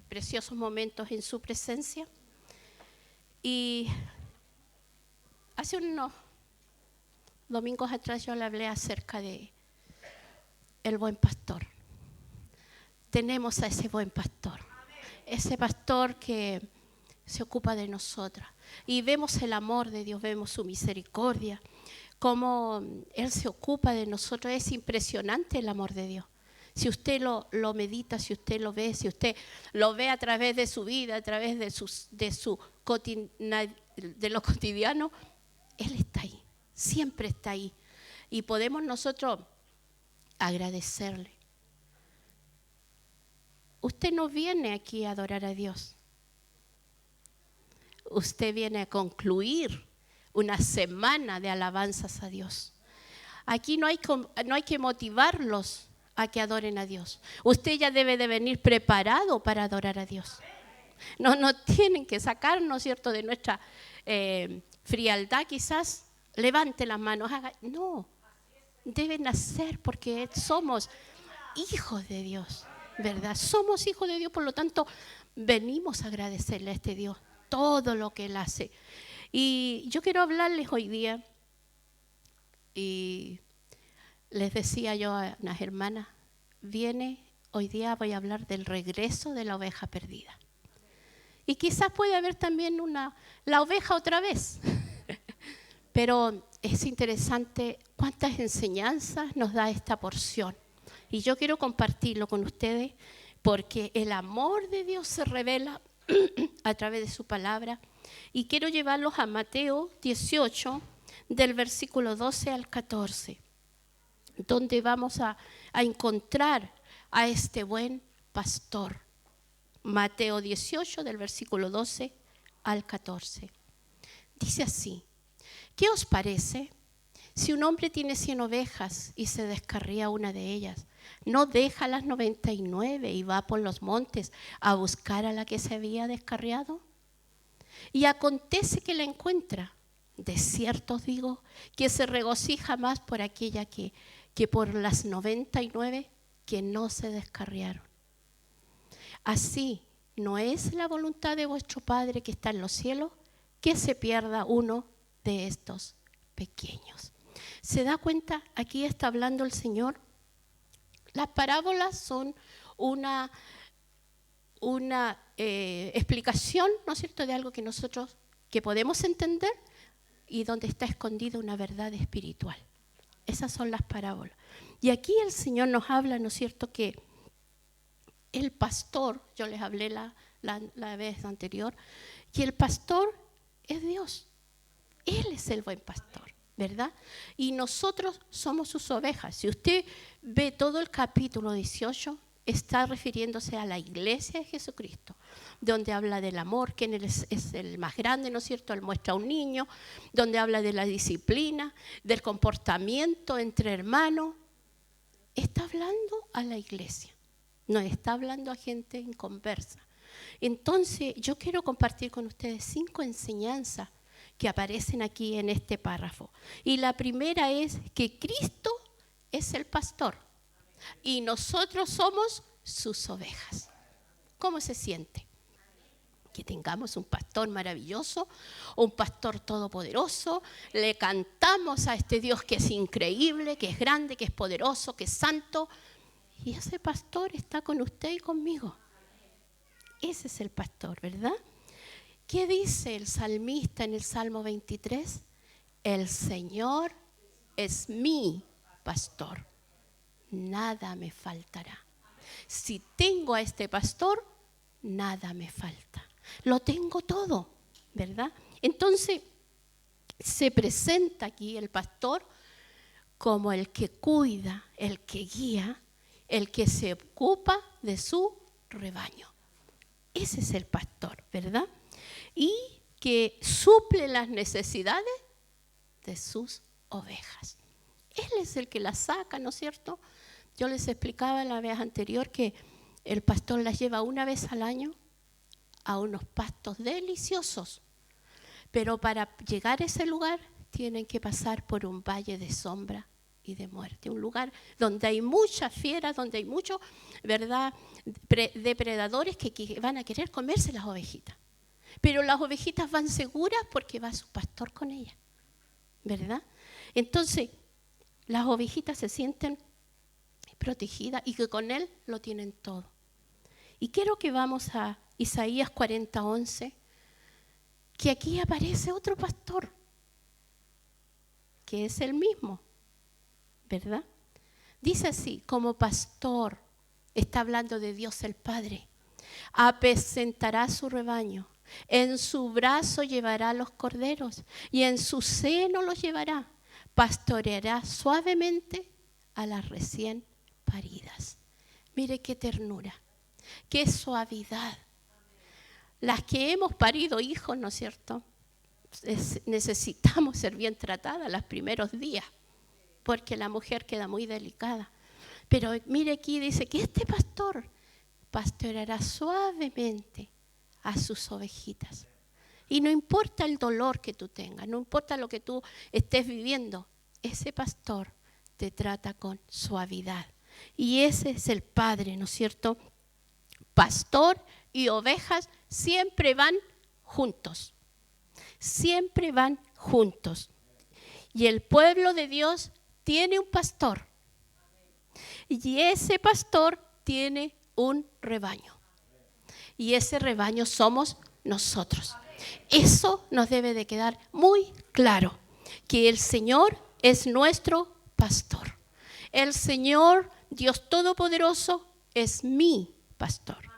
preciosos momentos en su presencia. Y hace unos domingos atrás yo le hablé acerca de el buen pastor. Tenemos a ese buen pastor, ese pastor que se ocupa de nosotras. Y vemos el amor de Dios, vemos su misericordia, cómo Él se ocupa de nosotros. Es impresionante el amor de Dios. Si usted lo medita, si usted lo ve, si usted lo ve a través de su vida, a través de lo cotidiano, Él está ahí, siempre está ahí. Y podemos nosotros agradecerle. Usted no viene aquí a adorar a Dios. Usted viene a concluir una semana de alabanzas a Dios. Aquí no hay que motivarlos a que adoren a Dios. Usted ya debe de venir preparado para adorar a Dios. No tienen que sacarnos, ¿cierto?, de nuestra frialdad quizás. Levante las manos, no. Deben hacer porque somos hijos de Dios, ¿verdad? Somos hijos de Dios, por lo tanto, venimos a agradecerle a este Dios todo lo que Él hace. Y yo quiero hablarles hoy día, y les decía yo a unas hermanas, hoy día voy a hablar del regreso de la oveja perdida. Y quizás puede haber también la oveja otra vez, pero es interesante cuántas enseñanzas nos da esta porción. Y yo quiero compartirlo con ustedes porque el amor de Dios se revela a través de su palabra. Y quiero llevarlos a Mateo 18, del versículo 12 al 14, donde vamos a encontrar a este buen pastor. Mateo 18, del versículo 12 al 14. Dice así: ¿qué os parece? Si un hombre tiene 100 ovejas y se descarría una de ellas, ¿no deja las 99 y va por los montes a buscar a la que se había descarriado? Y acontece que la encuentra. De cierto os digo que se regocija más por aquella que por las 99 que no se descarriaron. Así, ¿no es la voluntad de vuestro Padre que está en los cielos que se pierda uno de estos pequeños? ¿Se da cuenta? Aquí está hablando el Señor. Las parábolas son una explicación, ¿no es cierto?, de algo que nosotros que podemos entender y donde está escondida una verdad espiritual. Esas son las parábolas. Y aquí el Señor nos habla, ¿no es cierto?, que el pastor, yo les hablé la vez anterior, que el pastor es Dios. Él es el buen pastor, ¿verdad? Y nosotros somos sus ovejas. Si usted ve todo el capítulo 18, está refiriéndose a la iglesia de Jesucristo, donde habla del amor, que es el más grande, ¿no es cierto? Él muestra a un niño, donde habla de la disciplina, del comportamiento entre hermanos. Está hablando a la iglesia, no está hablando a gente inconversa. Entonces, yo quiero compartir con ustedes 5 enseñanzas que aparecen aquí en este párrafo. Y la primera es que Cristo es el pastor y nosotros somos sus ovejas. ¿Cómo se siente? Que tengamos un pastor maravilloso, un pastor todopoderoso. Le cantamos a este Dios que es increíble, que es grande, que es poderoso, que es santo. Y ese pastor está con usted y conmigo. Ese es el pastor, ¿verdad? ¿Qué dice el salmista en el Salmo 23? El Señor es mi pastor, nada me faltará. Si tengo a este pastor, nada me falta. Lo tengo todo, ¿verdad? Entonces, se presenta aquí el pastor como el que cuida, el que guía, el que se ocupa de su rebaño. Ese es el pastor, ¿verdad? Y que suple las necesidades de sus ovejas. Él es el que las saca, ¿no es cierto? Yo les explicaba la vez anterior que el pastor las lleva una vez al año a unos pastos deliciosos, pero para llegar a ese lugar tienen que pasar por un valle de sombra y de muerte. Un lugar donde hay muchas fieras, donde hay muchos, ¿verdad?, depredadores que van a querer comerse las ovejitas. Pero las ovejitas van seguras porque va su pastor con ellas, ¿verdad? Entonces, las ovejitas se sienten protegidas y que con él lo tienen todo. Y quiero que vamos a Isaías 40:11, que aquí aparece otro pastor, que es el mismo, ¿verdad? Dice así: como pastor, está hablando de Dios el Padre, apacentará su rebaño, en su brazo llevará los corderos y en su seno los llevará, pastoreará suavemente a las recién paridas. Mire qué ternura, qué suavidad. Las que hemos parido hijos, ¿no es cierto?, necesitamos ser bien tratadas los primeros días, porque la mujer queda muy delicada. Pero mire aquí, dice que este pastor pastoreará suavemente a sus ovejitas. Y no importa el dolor que tú tengas, no importa lo que tú estés viviendo, ese pastor te trata con suavidad. Y ese es el Padre, ¿no es cierto? Pastor y ovejas siempre van juntos. Siempre van juntos. Y el pueblo de Dios tiene un pastor. Y ese pastor tiene un rebaño. Y ese rebaño somos nosotros. Eso nos debe de quedar muy claro, que el Señor es nuestro pastor. El Señor, Dios Todopoderoso, es mi pastor.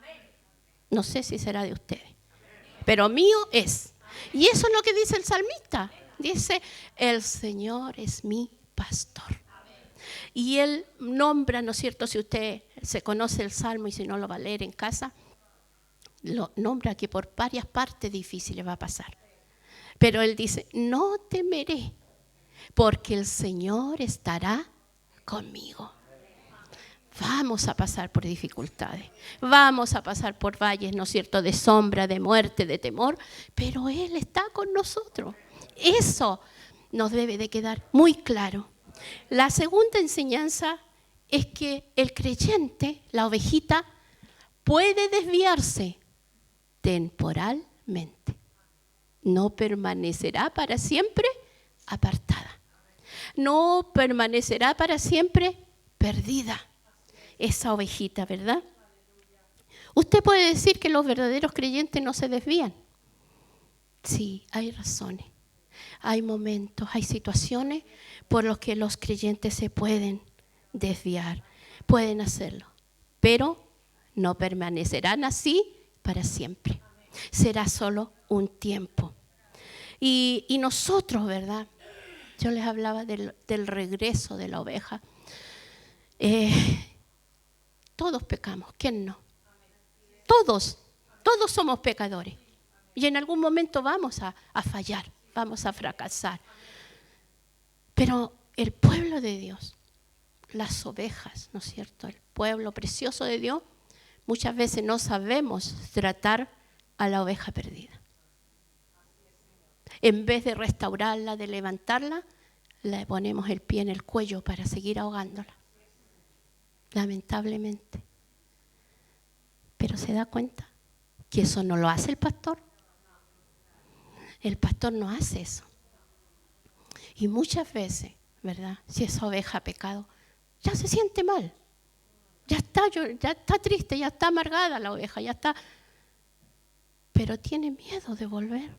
No sé si será de ustedes, pero mío es. Y eso es lo que dice el salmista. Dice, el Señor es mi pastor. Y él nombra, ¿no es cierto? Si usted se conoce el salmo y si no lo va a leer en casa, lo nombra que por varias partes difíciles va a pasar. Pero él dice, no temeré, porque el Señor estará conmigo. Vamos a pasar por dificultades, vamos a pasar por valles, ¿no es cierto?, de sombra, de muerte, de temor, pero Él está con nosotros. Eso nos debe de quedar muy claro. La segunda enseñanza es que el creyente, la ovejita, puede desviarse temporalmente. No permanecerá para siempre apartada. No permanecerá para siempre perdida. Esa ovejita, ¿verdad? Usted puede decir que los verdaderos creyentes no se desvían. Sí, hay razones, hay momentos, hay situaciones por los que los creyentes se pueden desviar, pueden hacerlo, pero no permanecerán así para siempre. Será solo un tiempo. Y nosotros, ¿verdad? Yo les hablaba del regreso de la oveja. Todos pecamos, ¿quién no? Todos somos pecadores. Y en algún momento vamos a fallar, vamos a fracasar. Pero el pueblo de Dios, las ovejas, ¿no es cierto?, el pueblo precioso de Dios, muchas veces no sabemos tratar a la oveja perdida. En vez de restaurarla, de levantarla, le ponemos el pie en el cuello para seguir ahogándola. Lamentablemente. Pero ¿se da cuenta que eso no lo hace el pastor? El pastor no hace eso. Y muchas veces, ¿verdad?, si esa oveja ha pecado, ya se siente mal. Ya está triste, ya está amargada la oveja, ya está. Pero tiene miedo de volver.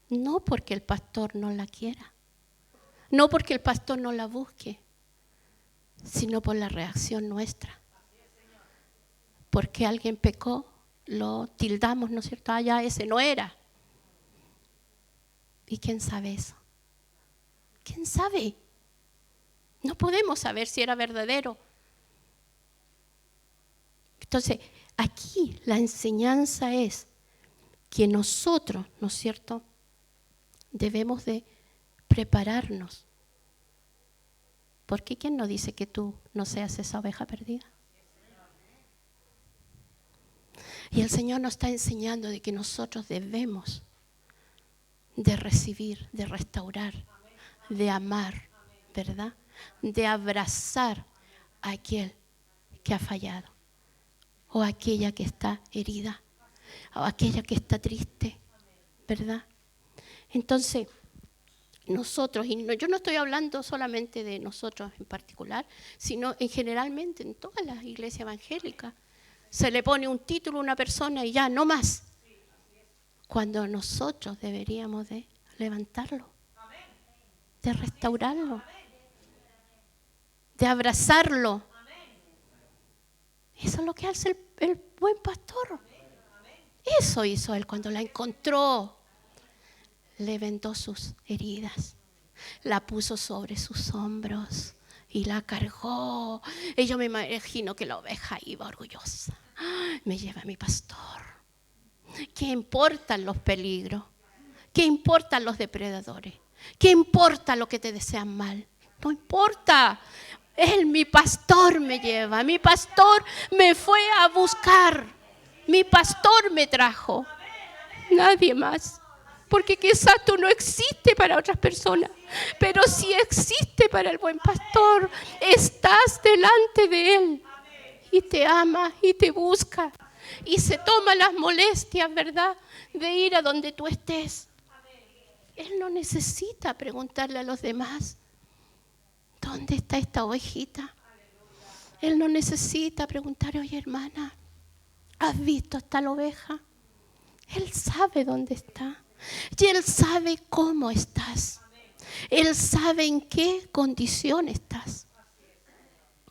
No porque el pastor no la quiera. No porque el pastor no la busque, sino por la reacción nuestra. Porque alguien pecó, lo tildamos, ¿no es cierto? Ah, ya ese no era. ¿Y quién sabe eso? ¿Quién sabe? No podemos saber si era verdadero. Entonces, aquí la enseñanza es que nosotros, ¿no es cierto?, debemos de prepararnos. Porque ¿quién no dice que tú no seas esa oveja perdida? Y el Señor nos está enseñando de que nosotros debemos de recibir, de restaurar, de amar, ¿verdad? de abrazar a aquel que ha fallado, o a aquella que está herida, o a aquella que está triste, ¿verdad? Entonces, nosotros, y yo no estoy hablando solamente de nosotros en particular, sino generalmente en todas las iglesias evangélicas, se le pone un título a una persona y ya, no más. Cuando nosotros deberíamos de levantarlo, de restaurarlo, de abrazarlo. Eso es lo que hace el buen pastor. Eso hizo él cuando la encontró. Le vendó sus heridas, la puso sobre sus hombros y la cargó. Y yo me imagino que la oveja iba orgullosa. Me lleva mi pastor. ¿Qué importan los peligros? ¿Qué importan los depredadores? ¿Qué importa lo que te desean mal? No importa. Él, mi pastor, me lleva. Mi pastor me fue a buscar. Mi pastor me trajo. Nadie más. Porque quizás tú no existes para otras personas, pero sí existe para el buen pastor. Estás delante de él y te ama y te busca y se toma las molestias, ¿verdad?, de ir a donde tú estés. Él no necesita preguntarle a los demás, ¿dónde está esta ovejita? Él no necesita preguntar, oye hermana, ¿has visto esta oveja? Él sabe dónde está. Y Él sabe cómo estás. Él sabe en qué condición estás.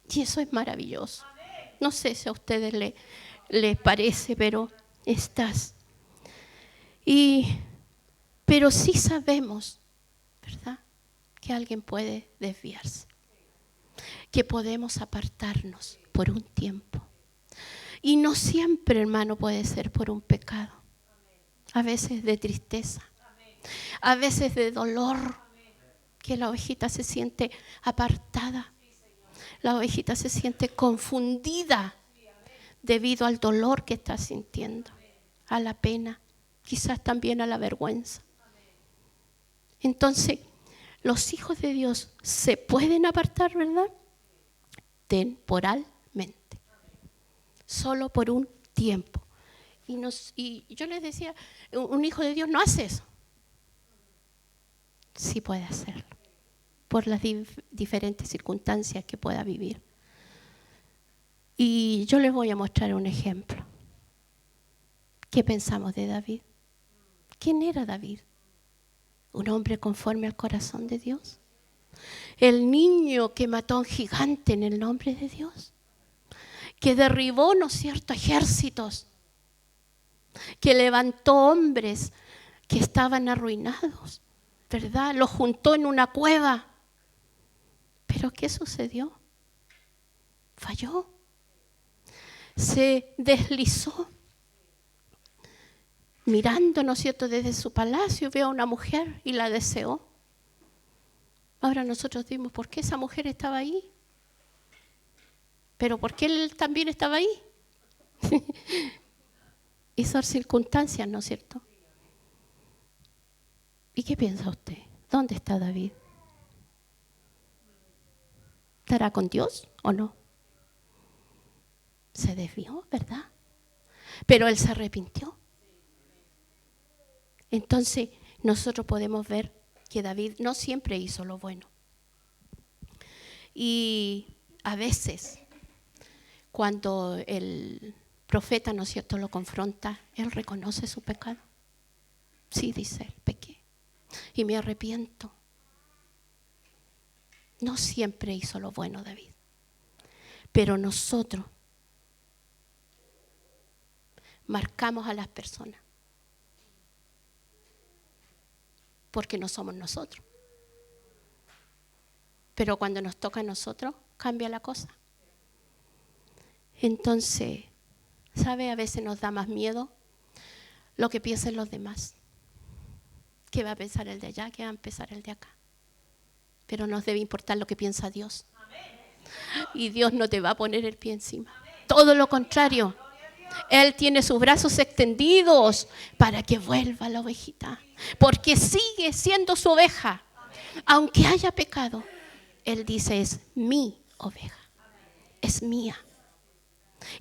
Y eso es maravilloso. No sé si a ustedes les parece, pero estás. Pero sí sabemos, ¿verdad?, que alguien puede desviarse. Que podemos apartarnos por un tiempo. Y no siempre, hermano, puede ser por un pecado. A veces de tristeza, a veces de dolor, que la ovejita se siente apartada, la ovejita se siente confundida debido al dolor que está sintiendo, a la pena, quizás también a la vergüenza. Entonces, los hijos de Dios se pueden apartar, ¿verdad?, temporalmente, solo por un tiempo. Y yo les decía, un hijo de Dios no hace eso. Sí puede hacerlo, por las diferentes circunstancias que pueda vivir. Y yo les voy a mostrar un ejemplo. ¿Qué pensamos de David? ¿Quién era David? ¿Un hombre conforme al corazón de Dios? ¿El niño que mató a un gigante en el nombre de Dios? ¿Que derribó, ¿no es cierto?, ejércitos? Que levantó hombres que estaban arruinados, ¿verdad? Los juntó en una cueva. ¿Pero qué sucedió? Falló. Se deslizó. Mirando, ¿no es cierto?, desde su palacio, vio a una mujer y la deseó. Ahora nosotros dimos, ¿por qué esa mujer estaba ahí? ¿Pero por qué él también estaba ahí? Y son circunstancias, ¿no es cierto? ¿Y qué piensa usted? ¿Dónde está David? ¿Estará con Dios o no? Se desvió, ¿verdad? Pero él se arrepintió. Entonces, nosotros podemos ver que David no siempre hizo lo bueno. Y a veces, cuando el profeta, ¿no es cierto?, lo confronta, él reconoce su pecado. Sí, dice él, pequé y me arrepiento. No siempre hizo lo bueno David, pero nosotros marcamos a las personas porque no somos nosotros. Pero cuando nos toca a nosotros, cambia la cosa. Entonces, ¿sabe? A veces nos da más miedo lo que piensen los demás. ¿Qué va a pensar el de allá? ¿Qué va a pensar el de acá? Pero nos debe importar lo que piensa Dios. Y Dios no te va a poner el pie encima. Todo lo contrario. Él tiene sus brazos extendidos para que vuelva la ovejita. Porque sigue siendo su oveja. Aunque haya pecado, Él dice, es mi oveja, es mía.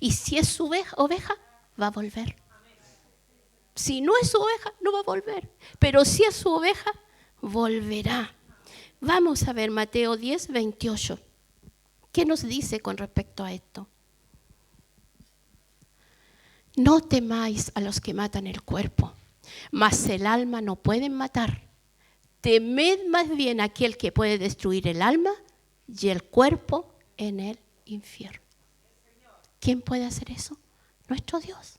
Y si es su oveja, va a volver. Si no es su oveja, no va a volver. Pero si es su oveja, volverá. Vamos a ver Mateo 10, 28. ¿Qué nos dice con respecto a esto? No temáis a los que matan el cuerpo, mas el alma no pueden matar. Temed más bien a aquel que puede destruir el alma y el cuerpo en el infierno. ¿Quién puede hacer eso? Nuestro Dios.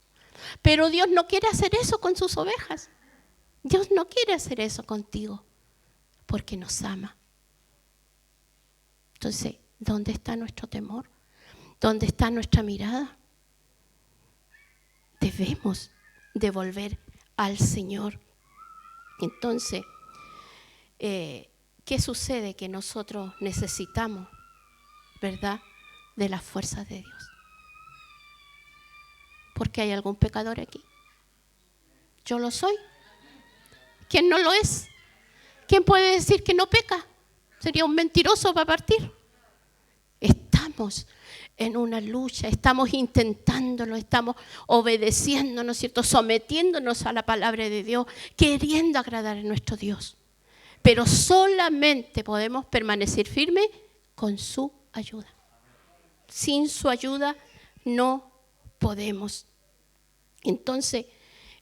Pero Dios no quiere hacer eso con sus ovejas. Dios no quiere hacer eso contigo porque nos ama. Entonces, ¿dónde está nuestro temor? ¿Dónde está nuestra mirada? Debemos devolver al Señor. Entonces, ¿qué sucede? Que nosotros necesitamos, ¿verdad?, de las fuerzas de Dios. ¿Porque hay algún pecador aquí? Yo lo soy. ¿Quién no lo es? ¿Quién puede decir que no peca? Sería un mentiroso para partir. Estamos en una lucha, estamos intentándolo, estamos obedeciendo, ¿no es cierto?, sometiéndonos a la palabra de Dios, queriendo agradar a nuestro Dios. Pero solamente podemos permanecer firmes con su ayuda. Sin su ayuda no podemos. Entonces,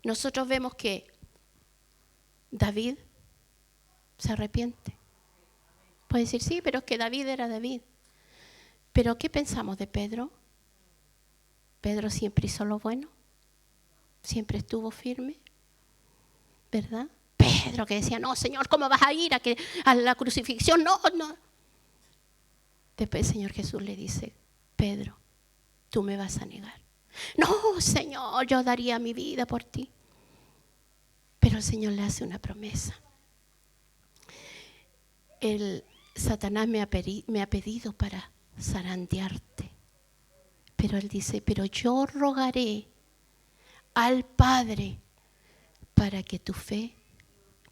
nosotros vemos que David se arrepiente. Puede decir, sí, pero es que David era David. Pero ¿qué pensamos de Pedro? Pedro siempre hizo lo bueno, siempre estuvo firme, ¿verdad? Pedro que decía, no, Señor, ¿cómo vas a ir a la crucifixión? No, no. Después el Señor Jesús le dice, Pedro, tú me vas a negar. No, Señor, yo daría mi vida por ti. Pero el Señor le hace una promesa. Satanás me ha pedido para zarandearte. Pero él dice, pero yo rogaré al Padre para que tu fe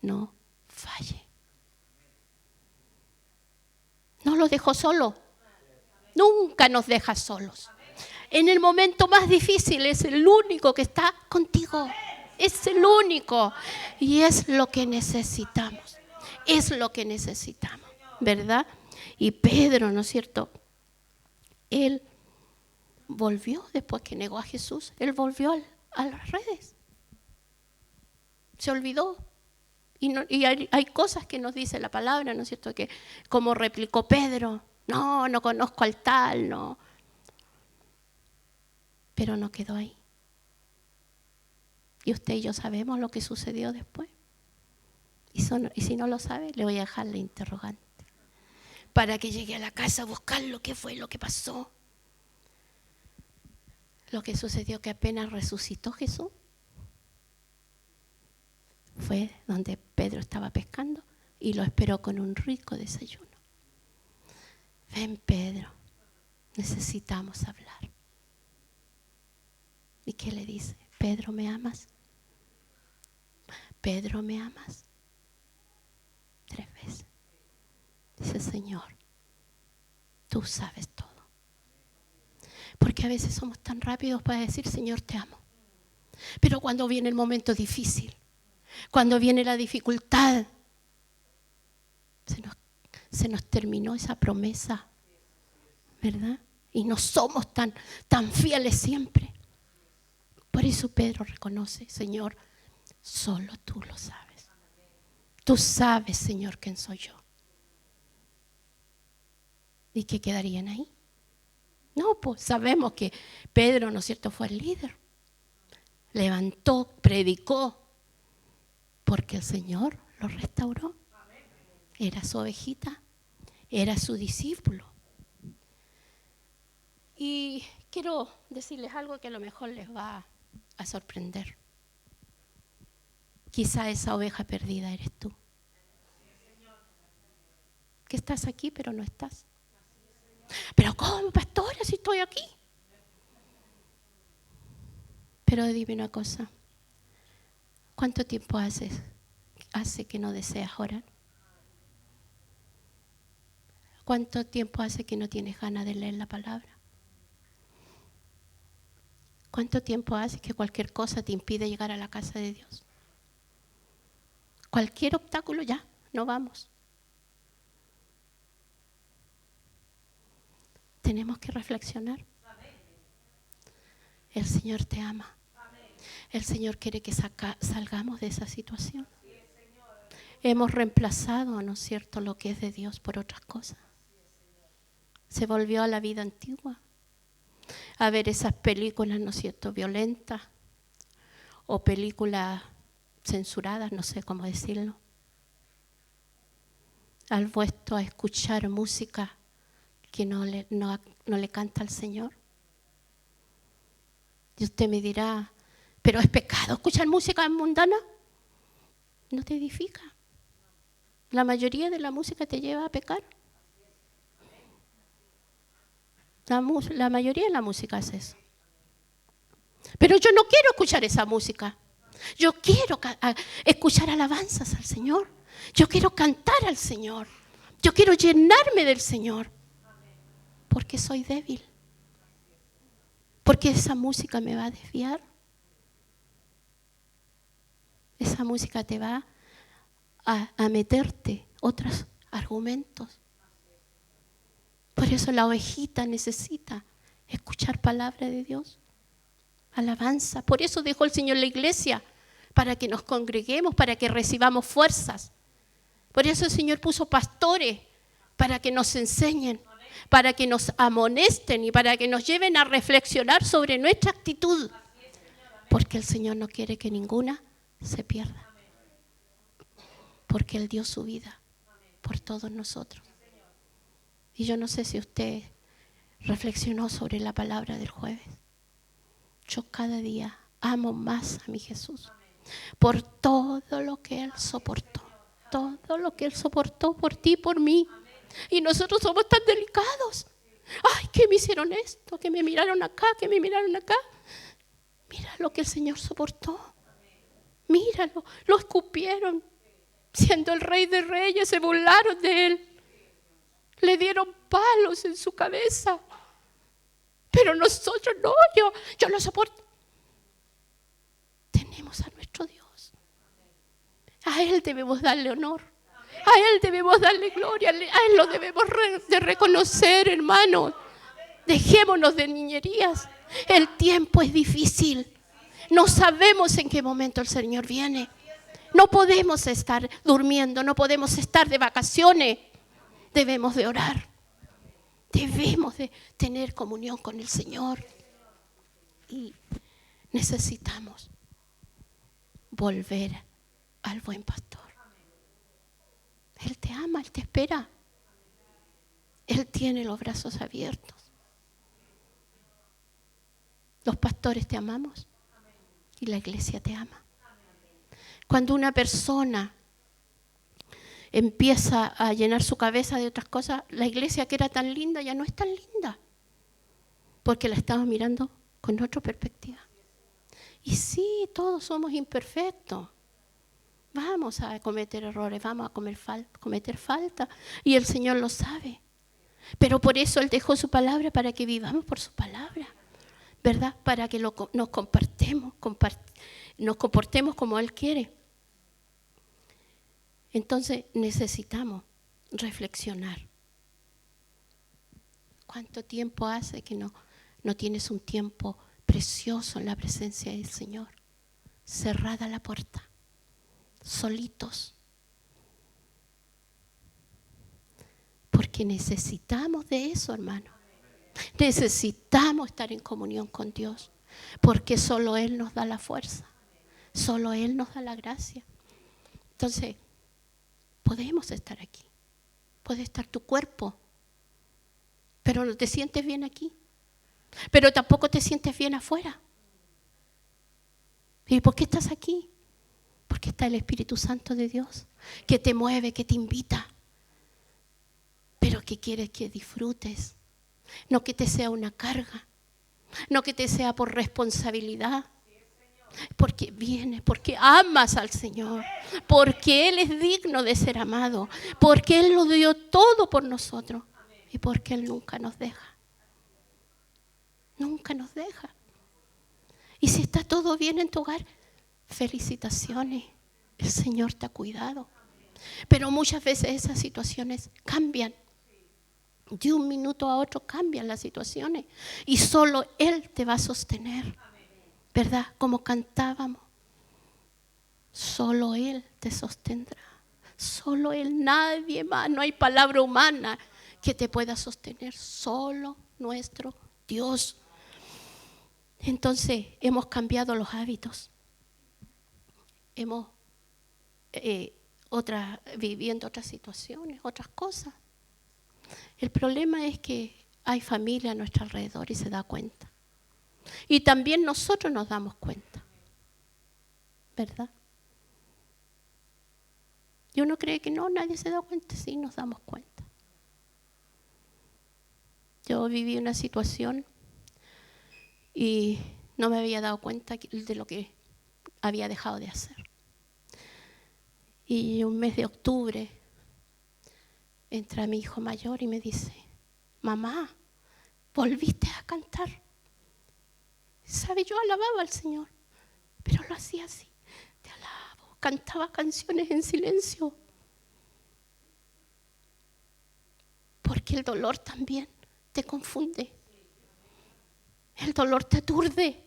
no falle. No lo dejó solo. Nunca nos deja solos. En el momento más difícil es el único que está contigo. Es el único. Y es lo que necesitamos. Es lo que necesitamos, ¿verdad? Y Pedro, ¿no es cierto? Él volvió después que negó a Jesús. Él volvió a las redes. Se olvidó. Y hay cosas que nos dice la palabra, ¿no es cierto? Que como replicó Pedro, no conozco al tal, no. Pero no quedó ahí. Y usted y yo sabemos lo que sucedió después. Y si no lo sabe, le voy a dejar la interrogante. Para que llegue a la casa a buscar lo que fue, lo que pasó. Lo que sucedió que apenas resucitó Jesús. Fue donde Pedro estaba pescando y lo esperó con un rico desayuno. Ven, Pedro, necesitamos hablar. ¿Y qué le dice? Pedro, ¿me amas? Pedro, ¿me amas? 3 veces. Dice, Señor, tú sabes todo. Porque a veces somos tan rápidos para decir, Señor, te amo. Pero cuando viene el momento difícil, cuando viene la dificultad, se nos terminó esa promesa, ¿verdad? Y no somos tan fieles siempre. Por eso Pedro reconoce, Señor, solo tú lo sabes. Tú sabes, Señor, quién soy yo. ¿Y qué quedarían ahí? No, pues sabemos que Pedro, ¿no es cierto?, fue el líder. Levantó, predicó, porque el Señor lo restauró. Era su ovejita, era su discípulo. Y quiero decirles algo que a lo mejor les va a sorprender. Quizá esa oveja perdida eres tú. Que estás aquí, pero no estás. Pero ¿cómo, pastora, si estoy aquí? Pero dime una cosa. ¿Cuánto tiempo hace que no deseas orar? ¿Cuánto tiempo hace que no tienes ganas de leer la palabra? ¿Cuánto tiempo hace que cualquier cosa te impide llegar a la casa de Dios? Cualquier obstáculo, ya, no vamos. Tenemos que reflexionar. El Señor te ama. El Señor quiere que salgamos de esa situación. Hemos reemplazado, ¿no es cierto?, lo que es de Dios por otras cosas. Se volvió a la vida antigua, a ver esas películas, ¿no es cierto?, violentas o películas censuradas, no sé cómo decirlo. Al vuelto a escuchar música que no le canta al Señor. Y usted me dirá, ¿pero es pecado escuchar música mundana? No te edifica. La mayoría de la música te lleva a pecar. La mayoría de la música es eso. Pero yo no quiero escuchar esa música. Yo quiero escuchar alabanzas al Señor. Yo quiero cantar al Señor. Yo quiero llenarme del Señor. Porque soy débil. Porque esa música me va a desviar. Esa música te va a meterte otros argumentos. Por eso la ovejita necesita escuchar palabra de Dios, alabanza. Por eso dejó el Señor la iglesia, para que nos congreguemos, para que recibamos fuerzas. Por eso el Señor puso pastores, para que nos enseñen, para que nos amonesten y para que nos lleven a reflexionar sobre nuestra actitud. Porque el Señor no quiere que ninguna se pierda. Porque Él dio su vida por todos nosotros. Y yo no sé si usted reflexionó sobre la palabra del jueves. Yo cada día amo más a mi Jesús por todo lo que Él soportó. Todo lo que Él soportó por ti y por mí. Y nosotros somos tan delicados. Ay, que me hicieron esto, que me miraron acá, que me miraron acá. Mira lo que el Señor soportó. Míralo, lo escupieron. Siendo el Rey de Reyes, se burlaron de Él. Le dieron palos en su cabeza. Pero nosotros no, yo lo soporto. Tenemos a nuestro Dios. A Él debemos darle honor. A Él debemos darle gloria. A Él lo debemos de reconocer, hermanos. Dejémonos de niñerías. El tiempo es difícil. No sabemos en qué momento el Señor viene. No podemos estar durmiendo, no podemos estar de vacaciones. Debemos de orar. Debemos de tener comunión con el Señor. Y necesitamos volver al buen pastor. Él te ama, Él te espera. Él tiene los brazos abiertos. Los pastores te amamos y la iglesia te ama. Cuando una persona empieza a llenar su cabeza de otras cosas, la iglesia que era tan linda ya no es tan linda, porque la estamos mirando con otra perspectiva. Y sí, todos somos imperfectos. Vamos a cometer errores, vamos a cometer falta, y el Señor lo sabe. Pero por eso Él dejó su palabra, para que vivamos por su palabra, ¿verdad? Para que nos comportemos como Él quiere. Entonces necesitamos reflexionar. ¿Cuánto tiempo hace que no tienes un tiempo precioso en la presencia del Señor? Cerrada la puerta, solitos. Porque necesitamos de eso, hermano. Necesitamos estar en comunión con Dios, porque solo Él nos da la fuerza, solo Él nos da la gracia. Entonces, podemos estar aquí, puede estar tu cuerpo, pero no te sientes bien aquí, pero tampoco te sientes bien afuera. ¿Y por qué estás aquí? Porque está el Espíritu Santo de Dios, que te mueve, que te invita, pero que quiere que disfrutes, no que te sea una carga, no que te sea por responsabilidad. Porque vienes, porque amas al Señor, porque Él es digno de ser amado, porque Él lo dio todo por nosotros. Y porque Él nunca nos deja. Nunca nos deja. Y si está todo bien en tu hogar, felicitaciones. El Señor te ha cuidado. Pero muchas veces esas situaciones cambian. De un minuto a otro cambian las situaciones. Y solo Él te va a sostener. ¿Verdad? Como cantábamos. Solo Él te sostendrá. Solo Él, nadie más. No hay palabra humana que te pueda sostener. Solo nuestro Dios. Entonces hemos cambiado los hábitos. Hemos viviendo otras situaciones, otras cosas. El problema es que hay familia a nuestro alrededor y se da cuenta. Y también nosotros nos damos cuenta. ¿Verdad? Y uno cree que no, nadie se da cuenta. Sí, nos damos cuenta. Yo viví una situación y no me había dado cuenta de lo que había dejado de hacer. Y un mes de octubre entra mi hijo mayor y me dice: mamá, volviste a cantar. ¿Sabe? Yo alababa al Señor, pero lo hacía así. Te alabo. Cantaba canciones en silencio. Porque el dolor también te confunde. El dolor te aturde.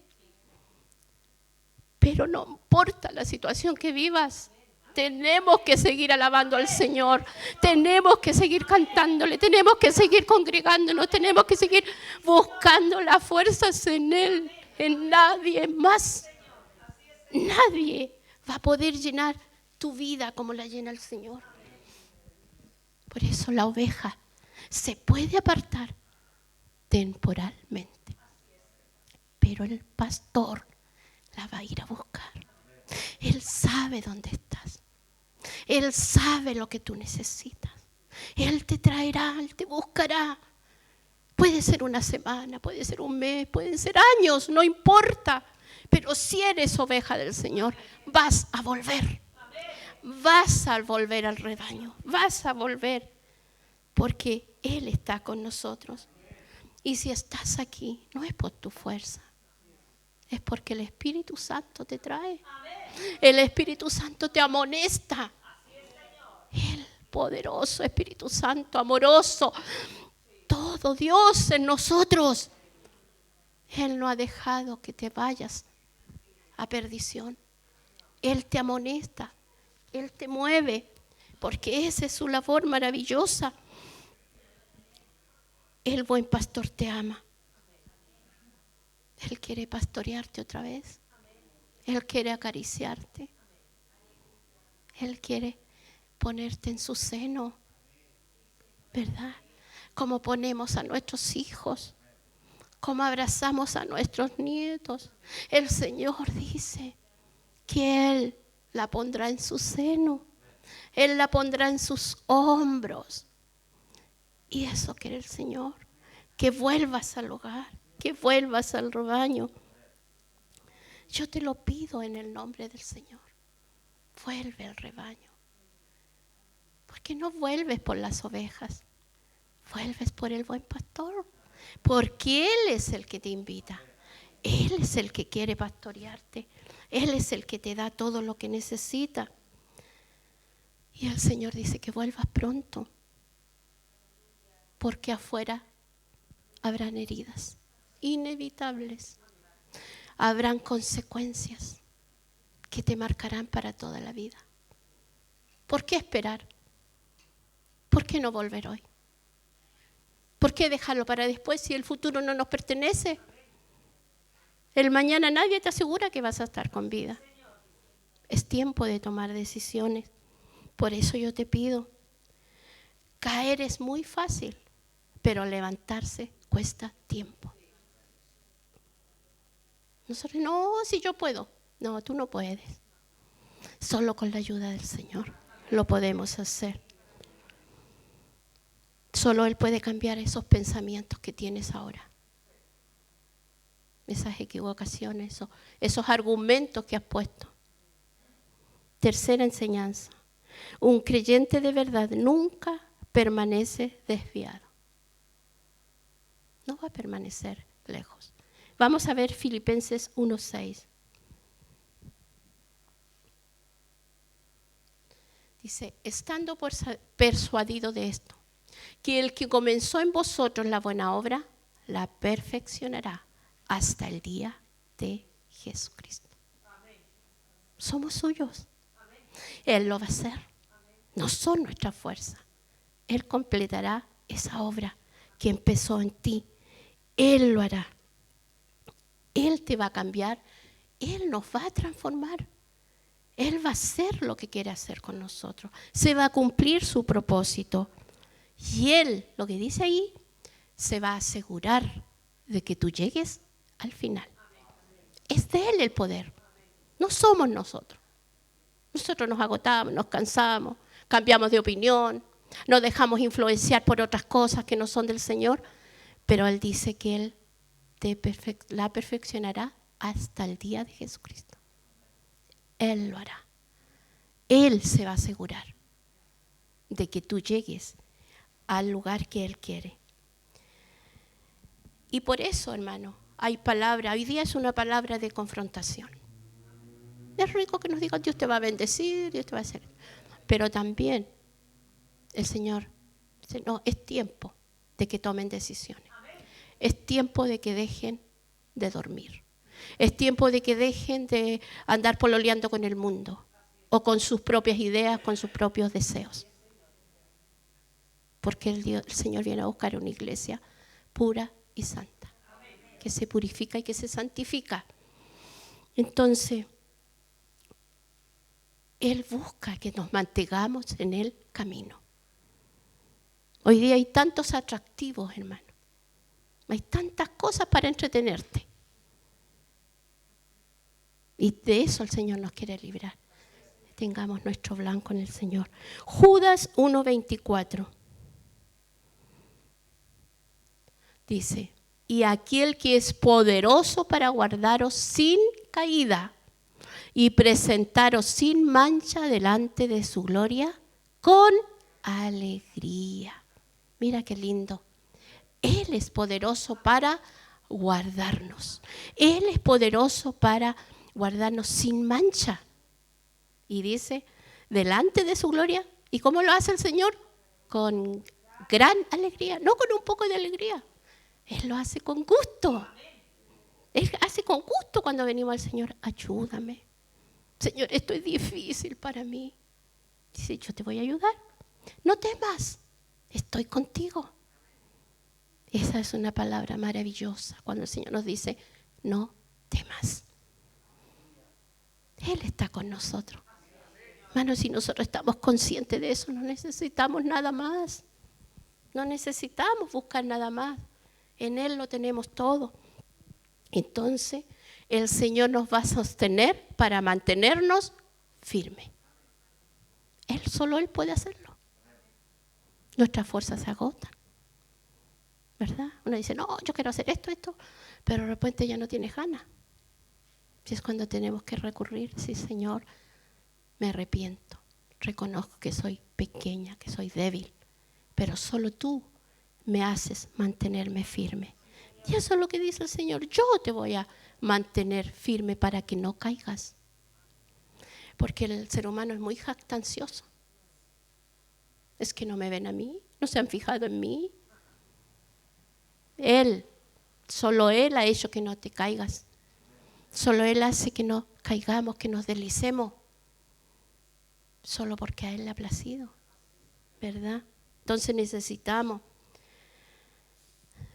Pero no importa la situación que vivas. Tenemos que seguir alabando al Señor. Tenemos que seguir cantándole. Tenemos que seguir congregándonos. Tenemos que seguir buscando las fuerzas en Él. En nadie más. Nadie va a poder llenar tu vida como la llena el Señor. Por eso la oveja se puede apartar temporalmente. Pero el pastor la va a ir a buscar. Él sabe dónde estás. Él sabe lo que tú necesitas. Él te traerá, Él te buscará. Puede ser una semana, puede ser un mes, pueden ser años, no importa. Pero si eres oveja del Señor, vas a volver. Vas a volver al rebaño. Vas a volver. Porque Él está con nosotros. Y si estás aquí, no es por tu fuerza. Es porque el Espíritu Santo te trae. El Espíritu Santo te amonesta. El poderoso Espíritu Santo, amoroso. Todo Dios en nosotros. Él no ha dejado que te vayas a perdición. Él te amonesta. Él te mueve. Porque esa es su labor maravillosa. El buen pastor te ama. Él quiere pastorearte otra vez. Él quiere acariciarte. Él quiere ponerte en su seno. ¿Verdad? Como ponemos a nuestros hijos. Como abrazamos a nuestros nietos. El Señor dice que Él la pondrá en su seno. Él la pondrá en sus hombros. Y eso quiere el Señor. Que vuelvas al hogar. Que vuelvas al rebaño. Yo te lo pido en el nombre del Señor. Vuelve al rebaño. Porque no vuelves por las ovejas. Vuelves por el buen pastor. Porque Él es el que te invita. Él es el que quiere pastorearte. Él es el que te da todo lo que necesita. Y el Señor dice que vuelvas pronto. Porque afuera habrán heridas inevitables. Habrán consecuencias que te marcarán para toda la vida. ¿Por qué esperar? ¿Por qué no volver hoy? ¿Por qué dejarlo para después si el futuro no nos pertenece? El mañana nadie te asegura que vas a estar con vida. Es tiempo de tomar decisiones. Por eso yo te pido, caer es muy fácil, pero levantarse cuesta tiempo. Nosotros, no, si yo puedo. No, tú no puedes. Solo con la ayuda del Señor lo podemos hacer. Solo Él puede cambiar esos pensamientos que tienes ahora. Esas equivocaciones, esos argumentos que has puesto. Tercera enseñanza. Un creyente de verdad nunca permanece desviado. no va a permanecer lejos. Vamos a ver Filipenses 1:6. Dice, estando persuadido de esto, que el que comenzó en vosotros la buena obra, la perfeccionará hasta el día de Jesucristo. Amén. Somos suyos. Amén. Él lo va a hacer. Amén. No son nuestra fuerza. Él completará esa obra que empezó en ti. Él lo hará. Él te va a cambiar. Él nos va a transformar. Él va a hacer lo que quiere hacer con nosotros. Se va a cumplir su propósito. Y Él, lo que dice ahí, se va a asegurar de que tú llegues al final. Es de Él el poder. No somos nosotros. Nosotros nos agotamos, nos cansamos, cambiamos de opinión, nos dejamos influenciar por otras cosas que no son del Señor. Pero Él dice que Él la perfeccionará hasta el día de Jesucristo. Él lo hará. Él se va a asegurar de que tú llegues al lugar que Él quiere. Y por eso, hermano, hay palabra. Hoy día es una palabra de confrontación. Es rico que nos digan, Dios te va a bendecir, Dios te va a hacer. Pero también el Señor dice, no, es tiempo de que tomen decisiones. Es tiempo de que dejen de dormir. Es tiempo de que dejen de andar pololeando con el mundo o con sus propias ideas, con sus propios deseos. Porque el Señor viene a buscar una iglesia pura y santa, que se purifica y que se santifica. Entonces, Él busca que nos mantengamos en el camino. Hoy día hay tantos atractivos, hermano. Hay tantas cosas para entretenerte. Y de eso el Señor nos quiere librar. Tengamos nuestro blanco en el Señor. Judas 1:24. Dice, y aquel que es poderoso para guardaros sin caída y presentaros sin mancha delante de su gloria con alegría. Mira qué lindo. Él es poderoso para guardarnos. Él es poderoso para guardarnos sin mancha. Y dice, delante de su gloria. ¿Y cómo lo hace el Señor? Con gran alegría, no con un poco de alegría. Él lo hace con gusto. Él hace con gusto cuando venimos al Señor. Ayúdame. Señor, esto es difícil para mí. Dice, yo te voy a ayudar. No temas, estoy contigo. Esa es una palabra maravillosa cuando el Señor nos dice, no temas. Él está con nosotros. Hermano, si nosotros estamos conscientes de eso, no necesitamos nada más. No necesitamos buscar nada más. En Él lo tenemos todo. Entonces, el Señor nos va a sostener para mantenernos firmes. Solo Él puede hacerlo. Nuestras fuerzas se agotan. ¿Verdad? Uno dice, no, yo quiero hacer esto, pero de repente ya no tienes ganas. Y es cuando tenemos que recurrir, sí, Señor, me arrepiento. Reconozco que soy pequeña, que soy débil, pero solo tú me haces mantenerme firme. Y eso es lo que dice el Señor. Yo te voy a mantener firme para que no caigas. Porque el ser humano es muy jactancioso. Es que no me ven a mí, no se han fijado en mí. Solo Él ha hecho que no te caigas. Solo Él hace que no caigamos, que nos deslicemos. Solo porque a Él le ha placido. ¿Verdad? Entonces necesitamos.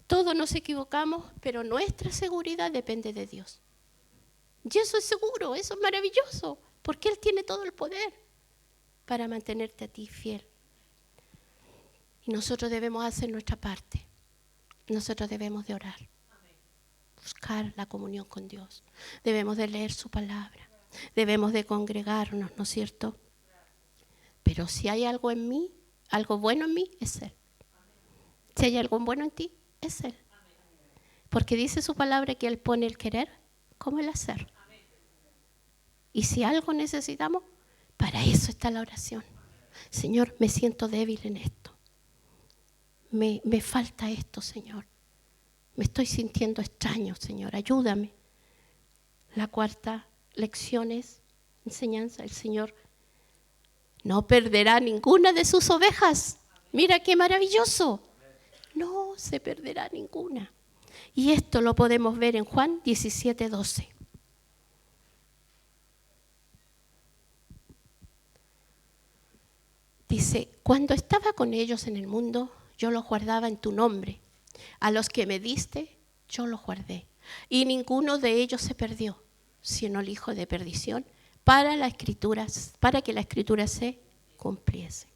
Todos nos equivocamos, pero nuestra seguridad depende de Dios. Y eso es seguro, eso es maravilloso, porque Él tiene todo el poder para mantenerte a ti fiel. Y nosotros debemos hacer nuestra parte. Nosotros debemos de orar, buscar la comunión con Dios. Debemos de leer su palabra. Debemos de congregarnos, ¿no es cierto? Pero si hay algo en mí, algo bueno en mí, es Él. Si hay algo bueno en ti, es Él. Porque dice su palabra que Él pone el querer como el hacer. Y si algo necesitamos, para eso está la oración. Señor, me siento débil en esto. Me falta esto, Señor. Me estoy sintiendo extraño, Señor, ayúdame. La cuarta lección es enseñanza. El Señor no perderá ninguna de sus ovejas. Mira qué maravilloso. No se perderá ninguna. Y esto lo podemos ver en Juan 17:12. Dice, cuando estaba con ellos en el mundo, yo los guardaba en tu nombre. A los que me diste, yo los guardé. Y ninguno de ellos se perdió, sino el hijo de perdición, para que la escritura se cumpliese.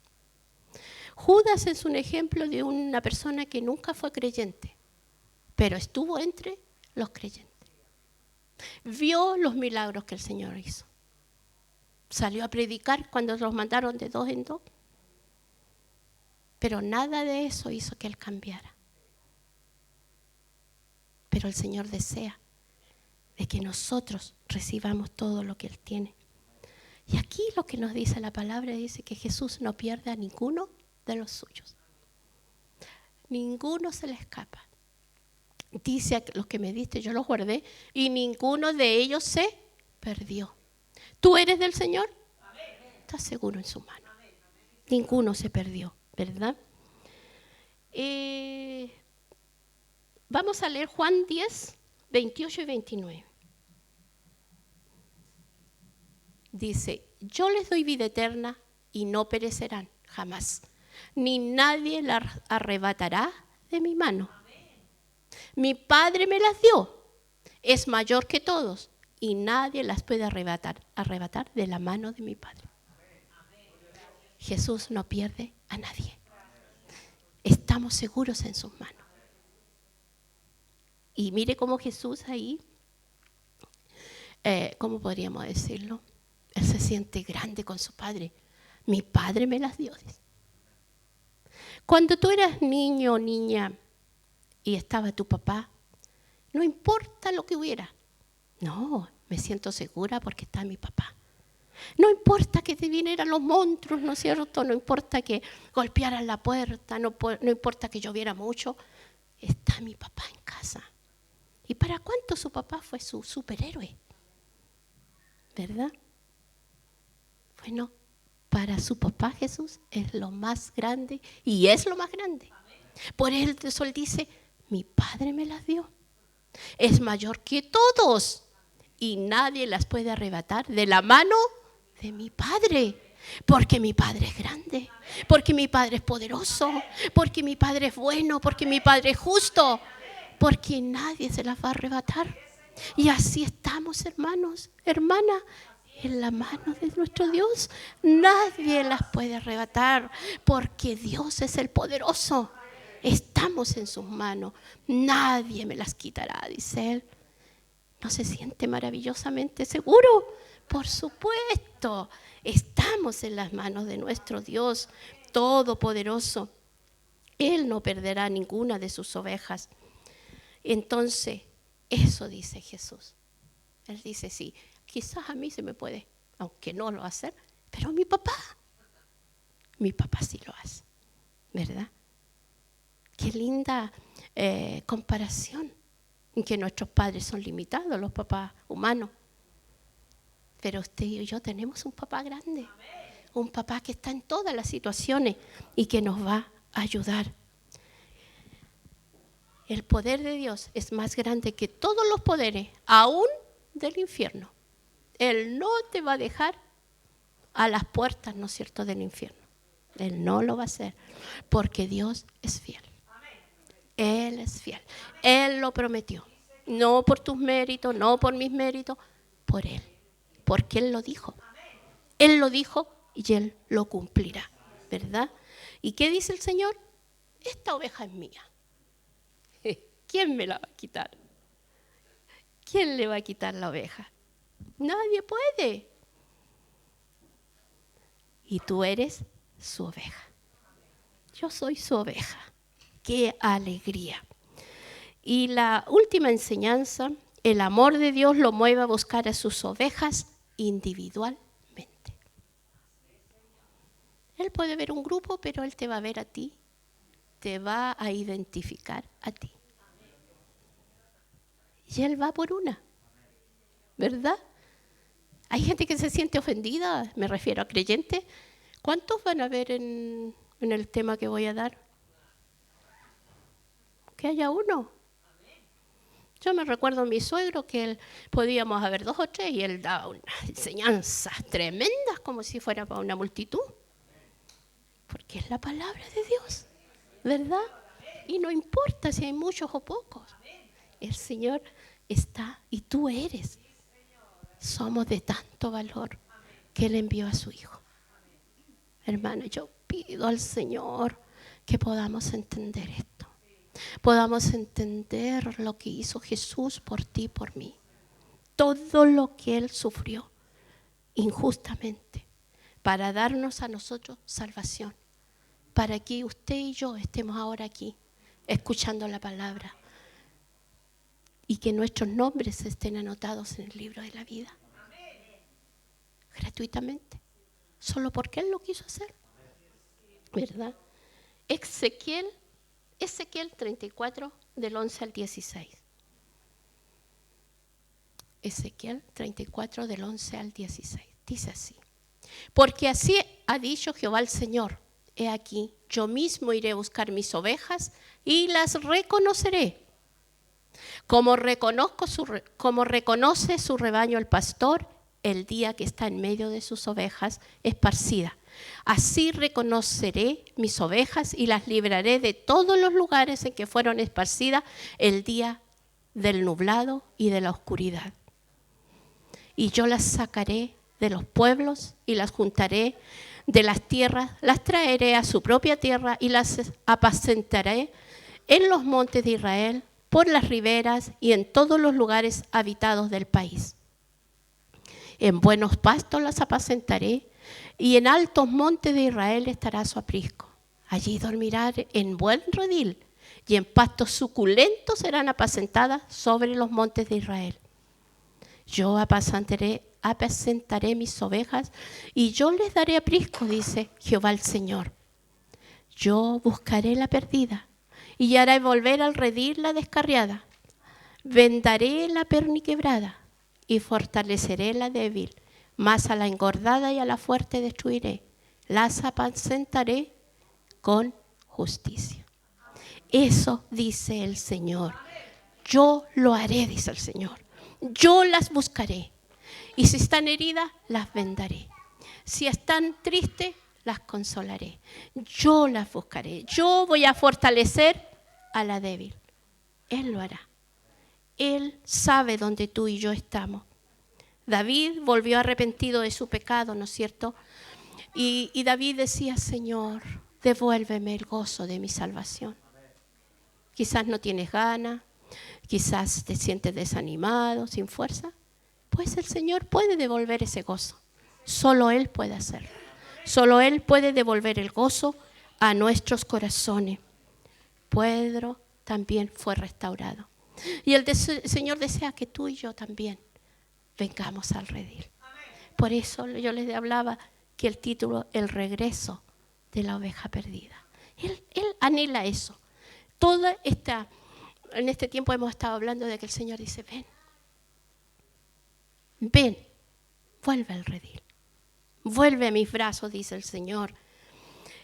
Judas es un ejemplo de una persona que nunca fue creyente, pero estuvo entre los creyentes. Vio los milagros que el Señor hizo. Salió a predicar cuando los mandaron de 2 en 2. Pero nada de eso hizo que él cambiara. Pero el Señor desea de que nosotros recibamos todo lo que Él tiene. Y aquí lo que nos dice la palabra, dice que Jesús no pierde a ninguno de los suyos. Ninguno se le escapa. Dice a los que me diste, yo los guardé y ninguno de ellos se perdió. ¿Tú eres del Señor? Estás seguro en su mano. Ninguno se perdió, ¿verdad? Vamos a leer Juan 10, 28 y 29. Dice, yo les doy vida eterna y no perecerán jamás, ni nadie la arrebatará de mi mano. Mi Padre me las dio, es mayor que todos y nadie las puede arrebatar de la mano de mi Padre. Jesús no pierde a nadie. Estamos seguros en sus manos. Y mire cómo Jesús ahí, ¿cómo podríamos decirlo? Él se siente grande con su Padre. Mi Padre me las dio. Cuando tú eras niño o niña y estaba tu papá, no importa lo que hubiera. No, me siento segura porque está mi papá. No importa que te vinieran los monstruos, ¿no es cierto? No importa que golpearan la puerta, no importa que lloviera mucho. Está mi papá en casa. ¿Y para cuánto su papá fue su superhéroe? ¿Verdad? Bueno, para su papá Jesús es lo más grande y es lo más grande. Por eso él dice, mi Padre me las dio. Es mayor que todos y nadie las puede arrebatar de la mano de mi Padre. Porque mi Padre es grande, porque mi Padre es poderoso, porque mi Padre es bueno, porque mi Padre es justo, porque nadie se las va a arrebatar. Y así estamos, hermanos, hermanas, en la mano de nuestro Dios. Nadie las puede arrebatar, porque Dios es el poderoso. Estamos en sus manos, nadie me las quitará, dice él. ¿No se siente maravillosamente seguro? Por supuesto, estamos en las manos de nuestro Dios Todopoderoso. Él no perderá ninguna de sus ovejas. Entonces, eso dice Jesús. Él dice, sí, quizás a mí se me puede, aunque no lo va a hacer, pero mi papá sí lo hace, ¿verdad? Qué linda comparación, en que nuestros padres son limitados, los papás humanos. Pero usted y yo tenemos un papá grande, un papá que está en todas las situaciones y que nos va a ayudar. El poder de Dios es más grande que todos los poderes, aún del infierno. Él no te va a dejar a las puertas, ¿no es cierto?, del infierno. Él no lo va a hacer, porque Dios es fiel. Él es fiel. Él lo prometió. No por tus méritos, no por mis méritos, por Él. Porque Él lo dijo. Él lo dijo y Él lo cumplirá, ¿verdad? ¿Y qué dice el Señor? Esta oveja es mía. ¿Quién me la va a quitar? ¿Quién le va a quitar la oveja? Nadie puede. Y tú eres su oveja. Yo soy su oveja. ¡Qué alegría! Y la última enseñanza, el amor de Dios lo mueve a buscar a sus ovejas individualmente. Él puede ver un grupo, pero Él te va a ver a ti, te va a identificar a ti. Y Él va por una, ¿verdad? Hay gente que se siente ofendida, me refiero a creyentes. ¿Cuántos van a ver en el tema que voy a dar? Que haya uno. Yo me recuerdo a mi suegro que él, podíamos haber 2 o 3 y él daba unas enseñanzas tremendas como si fuera para una multitud. Porque es la palabra de Dios, ¿verdad? Y no importa si hay muchos o pocos. El Señor está y tú eres. Somos de tanto valor que Él envió a su Hijo. Hermano, yo pido al Señor que podamos entender esto. Podamos entender lo que hizo Jesús por ti y por mí. Todo lo que Él sufrió injustamente para darnos a nosotros salvación. Para que usted y yo estemos ahora aquí, escuchando la palabra. Y que nuestros nombres estén anotados en el libro de la vida. Gratuitamente. Solo porque Él lo quiso hacer. ¿Verdad? Ezequiel 34, del 11 al 16. Ezequiel 34, del 11 al 16. Dice así. Porque así ha dicho Jehová el Señor. He aquí, yo mismo iré a buscar mis ovejas y las reconoceré. Como reconoce su rebaño el pastor el día que está en medio de sus ovejas esparcidas. Así reconoceré mis ovejas y las libraré de todos los lugares en que fueron esparcidas el día del nublado y de la oscuridad. Y yo las sacaré de los pueblos y las juntaré de las tierras, las traeré a su propia tierra y las apacentaré en los montes de Israel, por las riberas y en todos los lugares habitados del país. En buenos pastos las apacentaré y en altos montes de Israel estará su aprisco. Allí dormirán en buen redil y en pastos suculentos serán apacentadas sobre los montes de Israel. Yo apacentaré mis ovejas y yo les daré aprisco, dice Jehová el Señor. Yo buscaré la perdida y haré volver al redil la descarriada. Vendaré la perniquebrada y fortaleceré la débil, mas a la engordada y a la fuerte destruiré. Las apacentaré con justicia. Eso dice el Señor. Yo lo haré, dice el Señor. Yo las buscaré. Y si están heridas, las vendaré. Si están tristes, las consolaré. Yo las buscaré. Yo voy a fortalecer a la débil. Él lo hará. Él sabe dónde tú y yo estamos. David volvió arrepentido de su pecado, ¿no es cierto? Y David decía, Señor, devuélveme el gozo de mi salvación. Quizás no tienes ganas, quizás te sientes desanimado, sin fuerza. Pues el Señor puede devolver ese gozo. Solo Él puede hacerlo. Solo Él puede devolver el gozo a nuestros corazones. Pedro también fue restaurado. Y el Señor desea que tú y yo también vengamos al redil. Por eso yo les hablaba que el título, el regreso de la oveja perdida. Él anhela eso. En este tiempo hemos estado hablando de que el Señor dice, ven, vuelve al redil. Vuelve a mis brazos, dice el Señor.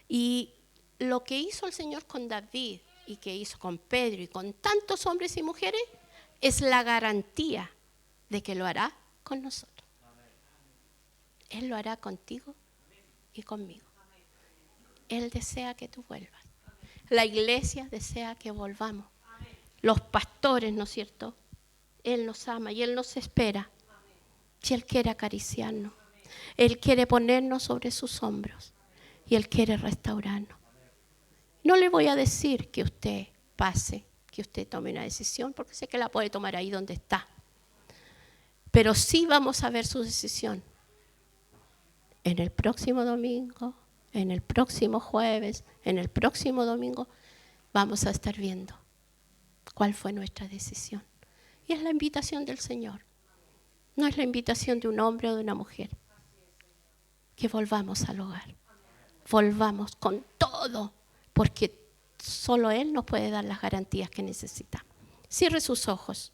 Y lo que hizo el Señor con David y que hizo con Pedro y con tantos hombres y mujeres es la garantía de que lo hará con nosotros. Él lo hará contigo y conmigo. Él desea que tú vuelvas. La iglesia desea que volvamos. Los pastores, ¿no es cierto? Él nos ama y Él nos espera. Y Él quiere acariciarnos. Él quiere ponernos sobre sus hombros. Y Él quiere restaurarnos. No le voy a decir que usted pase, que usted tome una decisión, porque sé que la puede tomar ahí donde está. Pero sí vamos a ver su decisión en el próximo domingo, en el próximo jueves, en el próximo domingo. Vamos a estar viendo cuál fue nuestra decisión. Y es la invitación del Señor. No es la invitación de un hombre o de una mujer. Que volvamos al hogar. Volvamos con todo. Porque solo Él nos puede dar las garantías que necesitamos. Cierre sus ojos.